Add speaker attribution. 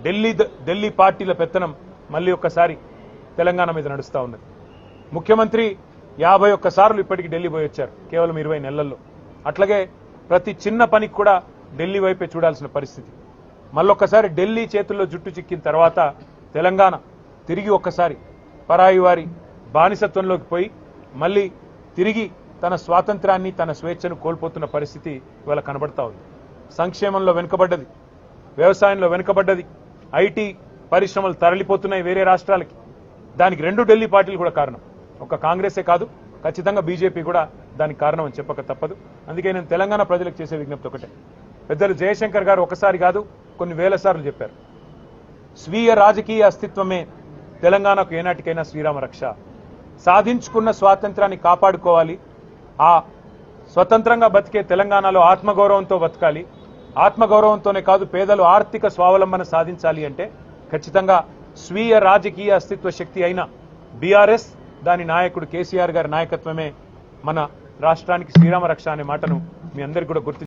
Speaker 1: ఢిల్లీ పార్టీల పెత్తనం మళ్ళీ ఒక్కసారి తెలంగాణ మీద నడుస్తూ ఉన్నది. ముఖ్యమంత్రి 51 సార్లు ఇప్పటికి ఢిల్లీ పోయి వచ్చారు కేవలం 20 నెలల్లో. అట్లాగే ప్రతి చిన్న పనికి కూడా ఢిల్లీ వైపే చూడాల్సిన పరిస్థితి. మళ్ళొక్కసారి ఢిల్లీ చేతుల్లో జుట్టు చిక్కిన తర్వాత తెలంగాణ తిరిగి ఒక్కసారి పరాయి వారి బానిసత్వంలోకి పోయి మళ్ళీ తిరిగి తన స్వాతంత్రాన్ని తన స్వేచ్ఛను కోల్పోతున్న పరిస్థితి ఇవాళ కనబడతా ఉంది. సంక్షేమంలో వెనుకబడ్డది, వ్యవసాయంలో వెనుకబడ్డది, ఐటీ పరిశ్రమలు తరలిపోతున్నాయి వేరే రాష్ట్రాలకి. దానికి 2 ఢిల్లీ పార్టీలు కూడా కారణం. ఒక కాంగ్రెసే కాదు, ఖచ్చితంగా బీజేపీ కూడా దానికి కారణం అని చెప్పక తప్పదు. అందుకే నేను తెలంగాణ ప్రజలకు చేసే విజ్ఞప్తి ఒకటే. పెద్దలు జయశంకర్ గారు ఒకసారి కాదు కొన్ని వేల సార్లు చెప్పారు, స్వీయ రాజకీయ అస్తిత్వమే తెలంగాణకు ఏనాటికైనా శ్రీరామ రక్ష. సాధించుకున్న స్వాతంత్రాన్ని కాపాడుకోవాలి. ఆ స్వతంత్రంగా బతికే తెలంగాణలో ఆత్మగౌరవంతో బతకాలి. ఆత్మగౌరవంతోనే కాదు పేదలు ఆర్థిక స్వావలంబన సాధించాలి అంటే ఖచ్చితంగా స్వీయ రాజకీయ అస్తిత్వ శక్తి అయిన బీఆర్ఎస్, దాని నాయకుడు కేసీఆర్ గారి నాయకత్వమే మన రాష్ట్రానికి శ్రీరామ రక్ష అనే మాటను మీ అందరికీ కూడా గుర్తు